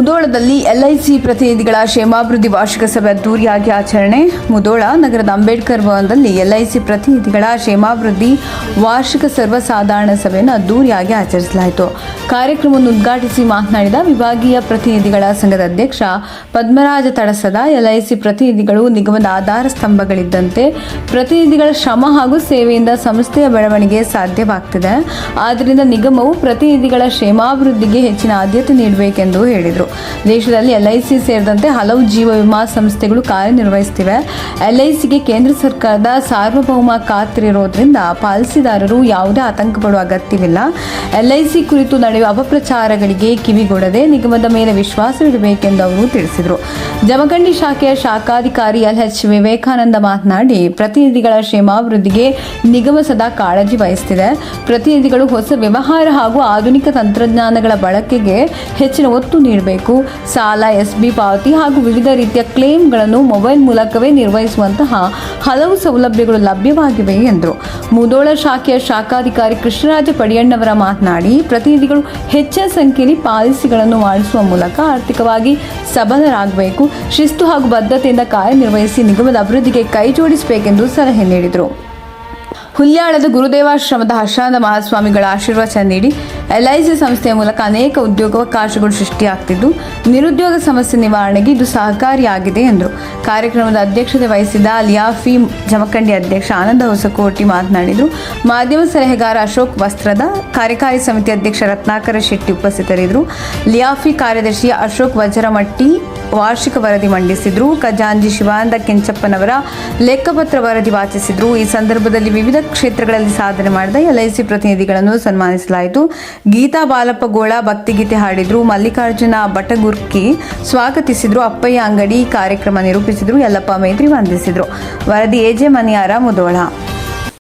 ಮುಧೋಳದಲ್ಲಿ LIC ಪ್ರತಿನಿಧಿಗಳ ಕ್ಷೇಮಾಭಿವೃದ್ಧಿ ವಾರ್ಷಿಕ ಸಭೆ ಅದ್ದೂರಿಯಾಗಿ ಆಚರಣೆ. ಮುಧೋಳ ನಗರದ ಅಂಬೇಡ್ಕರ್ ಭವನದಲ್ಲಿ ಎಲ್ಐಸಿ ಪ್ರತಿನಿಧಿಗಳ ಕ್ಷೇಮಾಭಿವೃದ್ಧಿ ವಾರ್ಷಿಕ ಸರ್ವಸಾಧಾರಣ ಸಭೆಯನ್ನು ಅದ್ದೂರಿಯಾಗಿ ಆಚರಿಸಲಾಯಿತು. ಕಾರ್ಯಕ್ರಮವನ್ನು ಉದ್ಘಾಟಿಸಿ ಮಾತನಾಡಿದ ವಿಭಾಗೀಯ ಪ್ರತಿನಿಧಿಗಳ ಸಂಘದ ಅಧ್ಯಕ್ಷ ಪದ್ಮರಾಜ ತಡಸದ, ಎಲ್ಐಸಿ ಪ್ರತಿನಿಧಿಗಳು ನಿಗಮದ ಆಧಾರ ಸ್ತಂಭಗಳಿದ್ದಂತೆ. ಪ್ರತಿನಿಧಿಗಳ ಶ್ರಮ ಹಾಗೂ ಸೇವೆಯಿಂದ ಸಂಸ್ಥೆಯ ಬೆಳವಣಿಗೆ ಸಾಧ್ಯವಾಗ್ತಿದೆ. ಆದ್ದರಿಂದ ನಿಗಮವು ಪ್ರತಿನಿಧಿಗಳ ಕ್ಷೇಮಾಭಿವೃದ್ಧಿಗೆ ಹೆಚ್ಚಿನ ಆದ್ಯತೆ ನೀಡಬೇಕೆಂದು ಹೇಳಿದರು. ದೇಶದಲ್ಲಿ ಎಲ್ಐಸಿ ಸೇರಿದಂತೆ ಹಲವು ಜೀವ ವಿಮಾ ಸಂಸ್ಥೆಗಳು ಕಾರ್ಯನಿರ್ವಹಿಸುತ್ತಿವೆ. ಎಲ್ಐಸಿಗೆ ಕೇಂದ್ರ ಸರ್ಕಾರದ ಸಾರ್ವಭೌಮ ಖಾತ್ರಿ ಇರೋದ್ರಿಂದ ಪಾಲಿಸಿದಾರರು ಯಾವುದೇ ಆತಂಕ ಪಡುವ ಅಗತ್ಯವಿಲ್ಲ. ಎಲ್ಐಸಿ ಕುರಿತು ನಡೆಯುವ ಅಪಪ್ರಚಾರಗಳಿಗೆ ಕಿವಿಗೊಡದೆ ನಿಗಮದ ಮೇಲೆ ವಿಶ್ವಾಸವಿಡಬೇಕೆಂದು ಅವರು ತಿಳಿಸಿದರು. ಜಮಖಂಡಿ ಶಾಖೆಯ ಶಾಖಾಧಿಕಾರಿ ಎಲ್ಎಚ್ ವಿವೇಕಾನಂದ ಮಾತನಾಡಿ, ಪ್ರತಿನಿಧಿಗಳ ಕ್ಷೇಮಾಭಿವೃದ್ಧಿಗೆ ನಿಗಮ ಸದಾ ಕಾಳಜಿ ವಹಿಸುತ್ತಿದೆ. ಪ್ರತಿನಿಧಿಗಳು ಹೊಸ ವ್ಯವಹಾರ ಹಾಗೂ ಆಧುನಿಕ ತಂತ್ರಜ್ಞಾನಗಳ ಬಳಕೆಗೆ ಹೆಚ್ಚಿನ ಒತ್ತು ನೀಡಬೇಕು. ಸಾಲ, ಎಸ್ಬಿ ಪಾವತಿ ಹಾಗೂ ವಿವಿಧ ರೀತಿಯ ಕ್ಲೇಮ್ಗಳನ್ನು ಮೊಬೈಲ್ ಮೂಲಕವೇ ನಿರ್ವಹಿಸುವಂತಹ ಹಲವು ಸೌಲಭ್ಯಗಳು ಲಭ್ಯವಾಗಿವೆ ಎಂದರು. ಮುಧೋಳ ಶಾಖೆಯ ಶಾಖಾಧಿಕಾರಿ ಕೃಷ್ಣರಾಜ ಪಡಿಯಣ್ಣವರ ಮಾತನಾಡಿ, ಪ್ರತಿನಿಧಿಗಳು ಹೆಚ್ಚಿನ ಸಂಖ್ಯೆಯಲ್ಲಿ ಪಾಲಿಸಿಗಳನ್ನು ಮಾಡಿಸುವ ಮೂಲಕ ಆರ್ಥಿಕವಾಗಿ ಸಬಲರಾಗಬೇಕು. ಶಿಸ್ತು ಹಾಗೂ ಬದ್ಧತೆಯಿಂದ ಕಾರ್ಯನಿರ್ವಹಿಸಿ ನಿಗಮದ ಅಭಿವೃದ್ಧಿಗೆ ಕೈ ಜೋಡಿಸಬೇಕೆಂದು ಸಲಹೆ ನೀಡಿದರು. ಹುಲ್ಯಾಳದ ಗುರುದೇವಾಶ್ರಮದ ಹರ್ಷಾನಂದ ಮಹಾಸ್ವಾಮಿಗಳ ಆಶೀರ್ವಚನ ನೀಡಿ, ಎಲ್ಐಸಿ ಸಂಸ್ಥೆಯ ಮೂಲಕ ಅನೇಕ ಉದ್ಯೋಗಾವಕಾಶಗಳು ಸೃಷ್ಟಿಯಾಗುತ್ತಿದ್ದು ನಿರುದ್ಯೋಗ ಸಮಸ್ಯೆ ನಿವಾರಣೆಗೆ ಇದು ಸಹಕಾರಿಯಾಗಿದೆ ಎಂದರು. ಕಾರ್ಯಕ್ರಮದ ಅಧ್ಯಕ್ಷತೆ ವಹಿಸಿದ್ದ ಲಿಯಾಫಿ ಜಮಖಂಡಿ ಅಧ್ಯಕ್ಷ ಆನಂದ ಹೊಸಕೋಟಿ ಮಾತನಾಡಿದರು. ಮಾಧ್ಯಮ ಸಲಹೆಗಾರ ಅಶೋಕ್ ವಸ್ತ್ರದ, ಕಾರ್ಯಕಾರಿ ಸಮಿತಿ ಅಧ್ಯಕ್ಷ ರತ್ನಾಕರ ಶೆಟ್ಟಿ ಉಪಸ್ಥಿತರಿದ್ದರು. ಲಿಯಾಫಿ ಕಾರ್ಯದರ್ಶಿ ಅಶೋಕ್ ವಜ್ರಮಟ್ಟಿ ವಾರ್ಷಿಕ ವರದಿ ಮಂಡಿಸಿದರು. ಖಜಾಂಜಿ ಶಿವಾನಂದ ಕೆಂಚಪ್ಪನವರ ಲೆಕ್ಕಪತ್ರ ವರದಿ ವಾಚಿಸಿದರು. ಈ ಸಂದರ್ಭದಲ್ಲಿ ವಿವಿಧ ಕ್ಷೇತ್ರಗಳಲ್ಲಿ ಸಾಧನೆ ಮಾಡಿದ ಎಲ್ಐಸಿ ಪ್ರತಿನಿಧಿಗಳನ್ನು ಸನ್ಮಾನಿಸಲಾಯಿತು. ಗೀತಾ ಬಾಲಪ್ಪ ಗೋಳ ಭಕ್ತಿಗೀತೆ ಹಾಡಿದ್ರು. ಮಲ್ಲಿಕಾರ್ಜುನ ಬಟಗುರ್ಕಿ ಸ್ವಾಗತಿಸಿದ್ರು. ಅಪ್ಪಯ್ಯ ಅಂಗಡಿ ಕಾರ್ಯಕ್ರಮ ನಿರೂಪಿಸಿದ್ರು. ಯಲ್ಲಪ್ಪ ಮೇದ್ರಿ ವಂದಿಸಿದ್ರು. ವರದಿ ಎಜೆ ಮನಿಯಾರ, ಮುಧೋಳ.